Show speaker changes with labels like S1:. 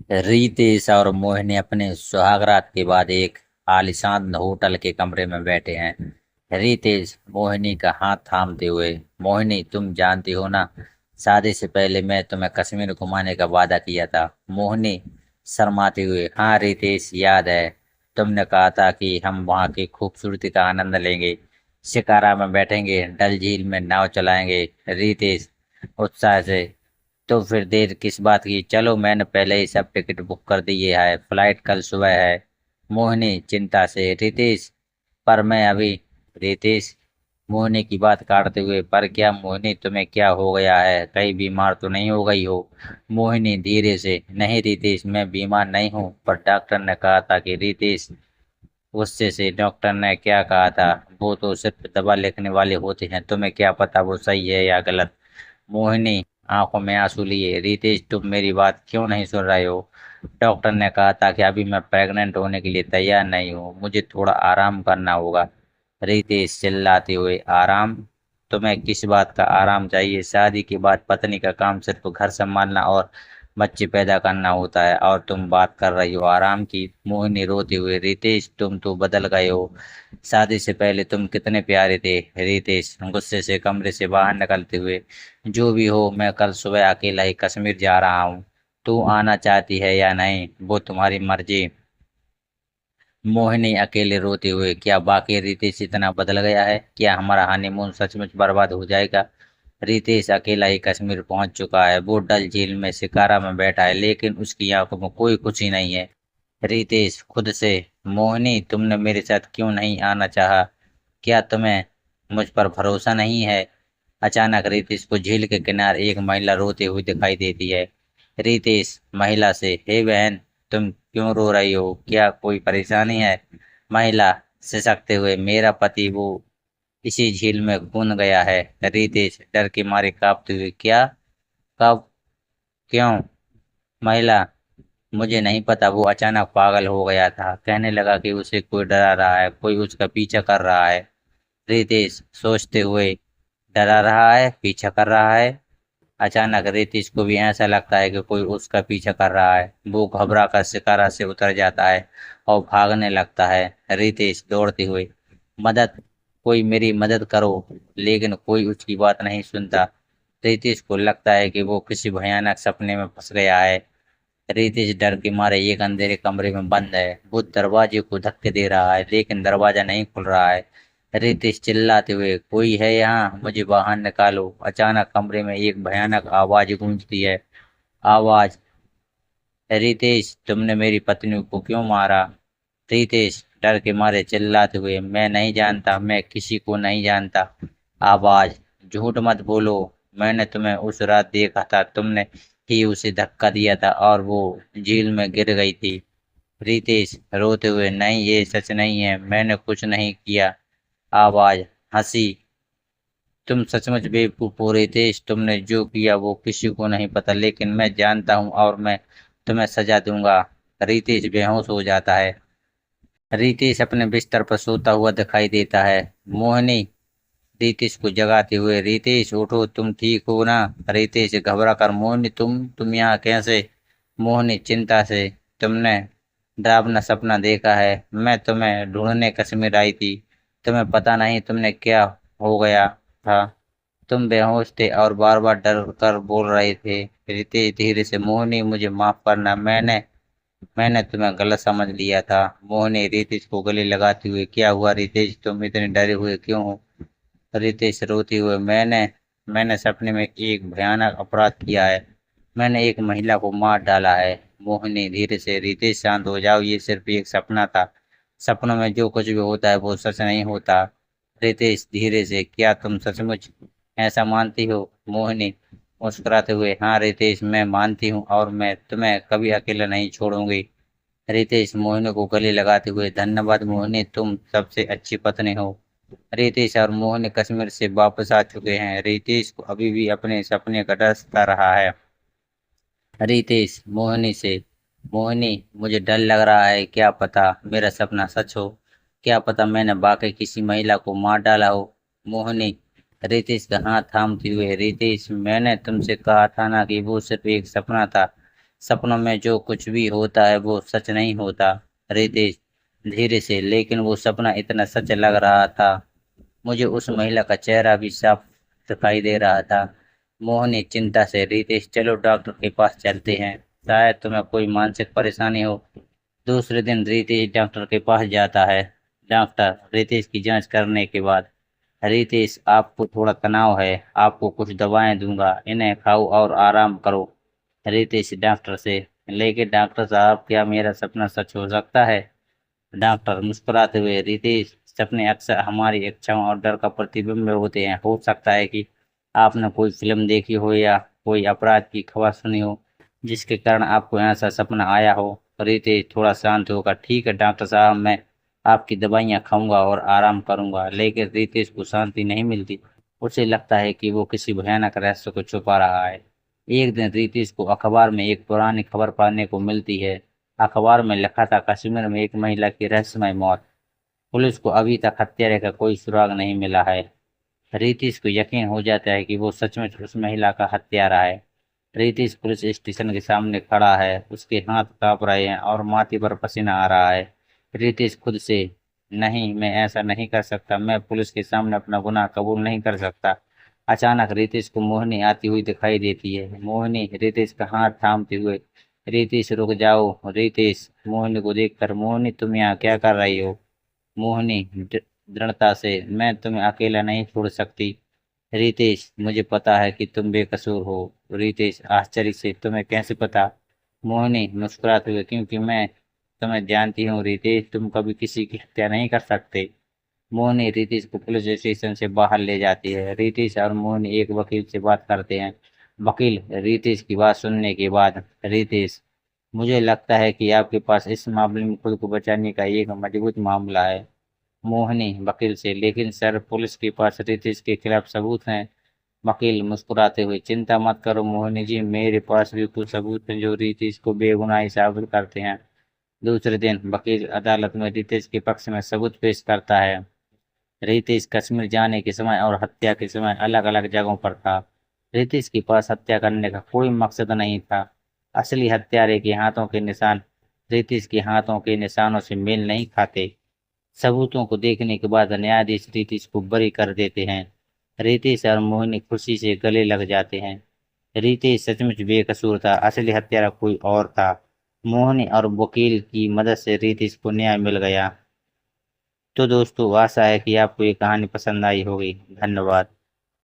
S1: रितेश और मोहिनी अपने सुहागरात के बाद एक आलीशान होटल के कमरे में बैठे हैं। रितेश मोहिनी का हाथ थामते हुए, मोहिनी तुम जानती हो ना, शादी से पहले मैं तुम्हें कश्मीर घुमाने का वादा किया था। मोहिनी शर्माते हुए, हाँ रितेश याद है, तुमने कहा था कि हम वहाँ की खूबसूरती का आनंद लेंगे, शिकारा में बैठेंगे, डल झील में नाव चलाएंगे। रितेश उत्साह से, तो फिर देर किस बात की, चलो मैंने पहले ही सब टिकट बुक कर दिए है, फ्लाइट कल सुबह है। मोहिनी चिंता से, रितेश पर मैं अभी। रितेश मोहिनी की बात काटते हुए, पर क्या मोहिनी तुम्हें क्या हो गया है, कहीं बीमार तो नहीं हो गई हो। मोहिनी धीरे से, नहीं रितेश मैं बीमार नहीं हूँ, पर डॉक्टर ने कहा था कि। रितेश गुस्से से, डॉक्टर ने क्या कहा था, वो तो सिर्फ दवा लिखने वाले होते हैं, तुम्हें क्या पता वो सही है या गलत। मोहिनी आंखों में आंसू लिए, रितेश तुम मेरी बात क्यों नहीं सुन रहे हो। डॉक्टर ने कहा था कि अभी मैं प्रेग्नेंट होने के लिए तैयार नहीं हूँ, मुझे थोड़ा आराम करना होगा। रितेश चिल्लाते हुए, आराम? तुम्हें किस बात का आराम चाहिए, शादी के बाद पत्नी का काम सिर्फ घर संभालना और बच्चे पैदा करना होता है, और तुम बात कर रही हो आराम की। मोहिनी रोते हुए, रितेश तुम तो बदल गए हो, शादी से पहले तुम कितने प्यारे थे। रितेश गुस्से से कमरे से बाहर निकलते हुए, जो भी हो मैं कल सुबह अकेला ही कश्मीर जा रहा हूँ, तू आना चाहती है या नहीं वो तुम्हारी मर्जी। मोहिनी अकेले रोते हुए, क्या बाकी रितेश इतना बदल गया है, क्या हमारा हनीमून सचमुच बर्बाद हो जाएगा। रितेश अकेला ही कश्मीर पहुंच चुका है, वो डल झील में शिकारा में बैठा है, लेकिन उसकी आंखों में कोई खुशी नहीं है। रितेश खुद से, मोहिनी तुमने मेरे साथ क्यों नहीं आना चाहा, क्या तुम्हें मुझ पर भरोसा नहीं है। अचानक रितेश को झील के किनारे एक महिला रोते हुए दिखाई देती है। रितेश महिला से, हे बहन तुम क्यों रो रही हो, क्या कोई परेशानी है। महिला सिसकते हुए, मेरा पति वो इसी झील में कूद गया है। रितेश डर के मारे कांपते हुए, क्या, कब, क्यों। महिला, मुझे नहीं पता, वो अचानक पागल हो गया था, कहने लगा कि उसे कोई डरा रहा है, कोई उसका पीछा कर रहा है। रितेश सोचते हुए, डरा रहा है, पीछा कर रहा है। अचानक रितेश को भी ऐसा लगता है कि कोई उसका पीछा कर रहा है, वो घबरा कर शिकारा से उतर जाता है और भागने लगता है। रितेश दौड़ते हुए, मदद, कोई मेरी मदद करो, लेकिन कोई उसकी बात नहीं सुनता। रितेश को लगता है कि वो किसी भयानक सपने में फंस गया है। रितेश डर के मारे एक अंधेरे कमरे में बंद है, वो दरवाजे को धक्के दे रहा है, लेकिन दरवाजा नहीं खुल रहा है। रितेश चिल्लाते हुए, कोई है यहाँ, मुझे बाहर निकालो। अचानक कमरे में एक भयानक आवाज गूंजती है। आवाज, रितेश तुमने मेरी पत्नी को क्यों मारा। रितेश डर के मारे चिल्लाते हुए, मैं नहीं जानता, मैं किसी को नहीं जानता। आवाज, झूठ मत बोलो, मैंने तुम्हें उस रात देखा था, तुमने ही उसे धक्का दिया था और वो झील में गिर गई थी। रितेश रोते हुए, नहीं ये सच नहीं है, मैंने कुछ नहीं किया। आवाज, हंसी, तुम सचमुच बेवकूफ हो रितेश, तुमने जो किया वो किसी को नहीं पता, लेकिन मैं जानता हूँ और मैं तुम्हें सजा दूंगा। रितेश बेहोश हो जाता है। रितेश अपने बिस्तर पर सोता हुआ दिखाई देता है। मोहिनी रितेश को जगाते हुए, रितेश उठो, तुम ठीक हो ना। रितेश घबरा कर, मोहिनी तुम यहाँ कैसे। मोहिनी चिंता से, तुमने डरावना सपना देखा है, मैं तुम्हें ढूंढने कश्मीर आई थी, तुम्हें पता नहीं तुमने क्या हो गया था, तुम बेहोश थे और बार बार डर कर बोल रहे थे। रितेश धीरे से, मोहिनी मुझे माफ करना, मैंने मैंने तुम्हें गलत समझ लिया था। मोहिनी रितेश को गले लगाते हुए, क्या हुआ रितेश, तुम इतने डरे हुए क्यों हो। रितेश रोते हुए, मैंने मैंने सपने में एक भयानक अपराध किया है, मैंने एक महिला को मार डाला है। मोहिनी धीरे से, रितेश शांत हो जाओ, ये सिर्फ एक सपना था, सपनों में जो कुछ भी होता है वो सच नहीं होता। रितेश धीरे से, क्या तुम सचमुच ऐसा मानती हो। मोहिनी मुस्कुराते हुए, हाँ रितेश मैं मानती हूँ और मैं तुम्हें कभी अकेला नहीं छोड़ूंगी। रितेश मोहिनी को गले लगाते हुए, धन्यवाद मोहिनी, तुम सबसे अच्छी पत्नी हो। रितेश और मोहिनी कश्मीर से वापस आ चुके हैं। रितेश को अभी भी अपने सपने का डर सता रहा है। रितेश मोहिनी से, मोहिनी मुझे डर लग रहा है, क्या पता मेरा सपना सच हो, क्या पता मैंने वाकई किसी महिला को मार डाला हो। मोहिनी रितेश का हाथ थामते हुए, रितेश मैंने तुमसे कहा था ना कि वो सिर्फ एक सपना था, सपनों में जो कुछ भी होता है वो सच नहीं होता। रितेश धीरे से, लेकिन वो सपना इतना सच लग रहा था। मुझे उस महिला का चेहरा भी साफ दिखाई दे रहा था। मोहनी चिंता से, रितेश चलो डॉक्टर के पास चलते हैं, शायद तुम्हें कोई मानसिक परेशानी हो। दूसरे दिन रितेश डॉक्टर के पास जाता है। डॉक्टर रितेश की जांच करने के बाद, रितेश आपको थोड़ा तनाव है, आपको कुछ दवाएं दूंगा, इन्हें खाओ और आराम करो। रितेश डॉक्टर से, लेकिन डॉक्टर साहब क्या मेरा सपना सच हो सकता है? डॉक्टर मुस्कुराते हुए, रितेश सपने अक्सर हमारी इच्छाओं और डर का प्रतिबिंब होते हैं। हो सकता है कि आपने कोई फिल्म देखी हो या कोई अपराध की खबर सुनी हो जिसके कारण आपको ऐसा सपना आया हो। रितेश थोड़ा शांत होगा, ठीक है डॉक्टर साहब, मैं आपकी दवाइयाँ खाऊंगा और आराम करूंगा। लेकिन रितेश को शांति नहीं मिलती। उसे लगता है कि वो किसी भयानक रहस्य को छुपा रहा है। एक दिन रितेश को अखबार में एक पुरानी खबर पढ़ने को मिलती है। अखबार में लिखा था, कश्मीर में एक महिला की रहस्यमय मौत। पुलिस को अभी तक हत्यारे का कोई सुराग नहीं मिला है। रितेश को यकीन हो जाता है कि वो सचमुच उस महिला का हत्यारा है। रितेश पुलिस स्टेशन के सामने खड़ा है, उसके हाथ कांप रहे हैं और माथे पर पसीना आ रहा है। रितेश खुद से, नहीं मैं ऐसा नहीं कर सकता, मैं पुलिस के सामने अपना गुनाह कबूल नहीं कर सकता। अचानक रितेश को मोहिनी आती हुई दिखाई देती है। मोहिनी रितेश का हाथ थामते हुए, रितेश रुक जाओ। रितेश मोहिनी को देखकर, मोहिनी तुम यहाँ क्या कर रही हो? मोहिनी दृढ़ता से, मैं तुम्हें अकेला नहीं छोड़ सकती। रितेश मुझे पता है कि तुम बेकसूर हो। रितेश आश्चर्य से, तुम्हें कैसे पता? मोहिनी मुस्कुराते हुए, क्योंकि मैं तुम्हें जानती हूँ रितेश, तुम कभी किसी की हत्या नहीं कर सकते। मोहिनी रितेश को पुलिस स्टेशन से बाहर ले जाती है। रितेश और मोहिनी एक वकील से बात करते हैं। वकील रितेश की बात सुनने के बाद, रितेश मुझे लगता है कि आपके पास इस मामले में खुद को बचाने का एक मजबूत मामला है। मोहिनी वकील से, लेकिन सर पुलिस के पास रितेश के खिलाफ सबूत हैं। वकील मुस्कुराते हुए, चिंता मत करो मोहिनी जी, मेरे पास भी कुछ सबूत हैं जो रितेश को बेगुनाही साबित करते हैं। दूसरे दिन वकील अदालत में रितेश के पक्ष में सबूत पेश करता है। रितेश कश्मीर जाने के समय और हत्या के समय अलग अलग जगहों पर था। रितेश के पास हत्या करने का कोई मकसद नहीं था। असली हत्यारे के हाथों के निशान रितेश के हाथों के निशानों से मेल नहीं खाते। सबूतों को देखने के बाद न्यायाधीश रितेश को बरी कर देते हैं। रितेश और मोहिनी खुशी से गले लग जाते हैं। रितेश सचमुच बेकसूर था, असली हत्यारा कोई और था। मोहिनी और वकील की मदद से रितेश को न्याय मिल गया। तो दोस्तों आशा है कि आपको ये कहानी पसंद आई होगी। धन्यवाद।